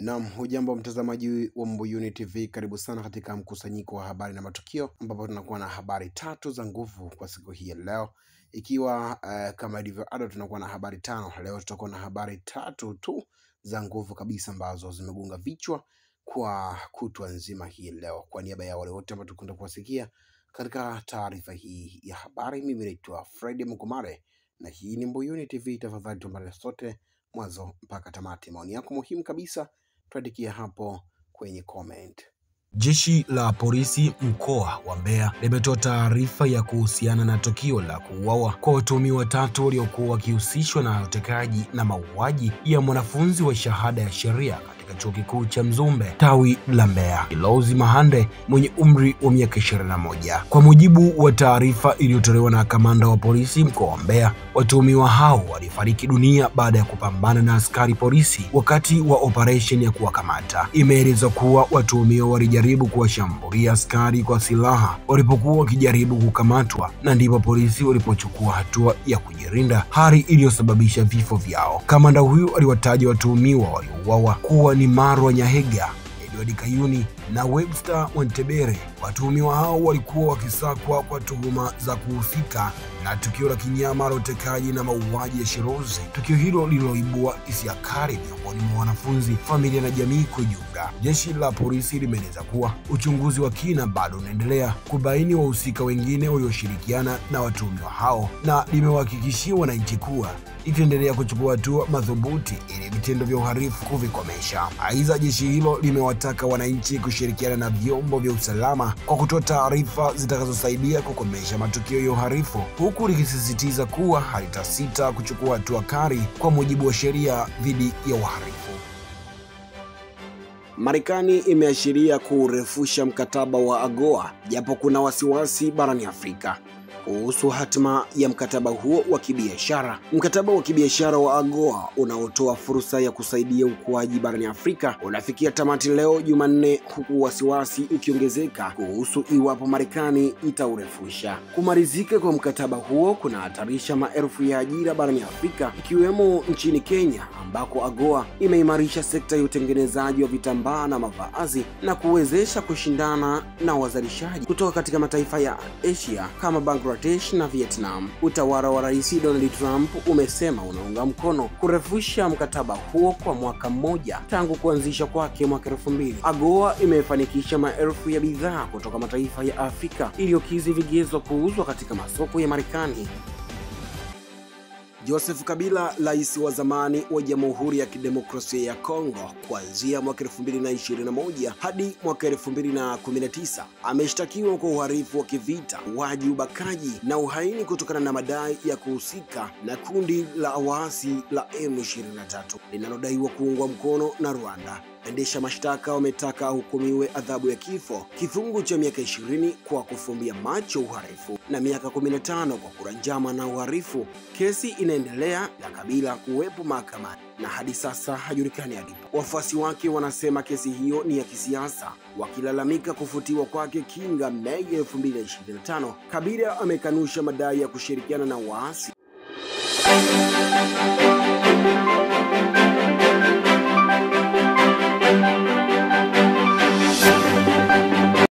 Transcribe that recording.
Naam, hujambo mtazamaji wa Mbuyuni TV, karibu sana katika mkusanyiko wa habari na matukio, ambapo tunakuwa na habari tatu za nguvu kwa siku hii ya leo. Ikiwa kama ilivyo ada, tunakuwa na habari tano. Leo tutakuwa na habari tatu tu za nguvu kabisa ambazo zimegonga vichwa kwa kutwa nzima hii leo. Kwa niaba ya wale wote ambao tukwenda kuwasikia katika taarifa hii ya habari, mimi naitwa Fred Mkumare na hii ni Mbuyuni TV. Tafadhali tuambie sote mwanzo mpaka tamati. Maoni yako muhimu kabisa tuandikia hapo kwenye comment. Jeshi la polisi mkoa wa Mbeya limetoa taarifa ya kuhusiana na tukio la kuuawa kwa watuhumiwa watatu waliokuwa wakihusishwa na utekaji na mauaji ya mwanafunzi wa shahada ya sheria katika chuo kikuu cha Mzumbe tawi la Mbeya, Rose Mahande mwenye umri wa miaka 21. Kwa mujibu wa taarifa iliyotolewa na kamanda wa polisi mkoa wa Mbeya, watuhumiwa hao walifariki dunia baada ya kupambana na askari polisi wakati wa operation ya kuwakamata. Imeelezwa kuwa watuhumiwa walijaribu kuwashambulia askari kwa silaha walipokuwa wakijaribu kukamatwa, na ndipo polisi walipochukua hatua ya kujilinda, hali iliyosababisha vifo vyao. Kamanda huyu aliwataja watuhumiwa waliouawa kuwa ni Marwa Nyahega, Edward Kayuni na Webster Mwantebere. Watuhumiwa hao walikuwa wakisakwa kwa tuhuma za kuhusika na tukio la kinyama la utekaji na mauaji ya Shirozi. Tukio hilo lililoibua hisia kali miongoni mwa wanafunzi, familia na jamii kwa ujumla. Jeshi la polisi limeeleza kuwa uchunguzi wa kina bado unaendelea kubaini wahusika wengine walioshirikiana na watuhumiwa hao, na limewahakikishia wananchi kuwa itaendelea kuchukua hatua madhubuti ili vitendo vya uhalifu kuvikomesha. Aidha, jeshi hilo limewataka wananchi kushirikiana na vyombo vya usalama kwa kutoa taarifa zitakazosaidia kukomesha matukio ya uhalifu, huku likisisitiza kuwa halitasita kuchukua hatua kali kwa mujibu wa sheria dhidi ya uhalifu. Marekani imeashiria kurefusha mkataba wa AGOA japo kuna wasiwasi barani Afrika kuhusu hatima ya mkataba huo wa kibiashara. Mkataba wa kibiashara wa AGOA unaotoa fursa ya kusaidia ukuaji barani Afrika unafikia tamati leo Jumanne, huku wasiwasi ukiongezeka kuhusu iwapo Marekani itaurefusha. Kumalizika kwa mkataba huo kunahatarisha maelfu ya ajira barani Afrika, ikiwemo nchini Kenya ambako AGOA imeimarisha sekta ya utengenezaji wa vitambaa na mavazi na kuwezesha kushindana na wazalishaji kutoka katika mataifa ya Asia kama Bangladesh na Vietnam. Utawala wa Rais Donald Trump umesema unaunga mkono kurefusha mkataba huo kwa mwaka mmoja tangu kuanzisha kwake mwaka 2000. AGOA imefanikisha maelfu ya bidhaa kutoka mataifa ya Afrika iliyokidhi vigezo kuuzwa katika masoko ya Marekani. Joseph Kabila, rais wa zamani wa Jamhuri ya Kidemokrasia ya Kongo kuanzia mwaka 2021 hadi mwaka 2019, ameshtakiwa kwa uhalifu wa kivita, mauaji, ubakaji na uhaini kutokana na madai ya kuhusika na kundi la waasi la M23 linalodaiwa kuungwa mkono na Rwanda. Waendesha mashtaka wametaka ahukumiwe adhabu ya kifo, kifungo cha miaka 20 kwa kufumbia macho uhalifu na miaka 15 kwa kula njama na uhalifu. Kesi inaendelea na Kabila kuwepo mahakamani na hadi sasa hajulikani alipo. Wafuasi wake wanasema kesi hiyo ni ya kisiasa, wakilalamika kufutiwa kwake kinga Mei 2025. Kabila amekanusha madai ya kushirikiana na waasi.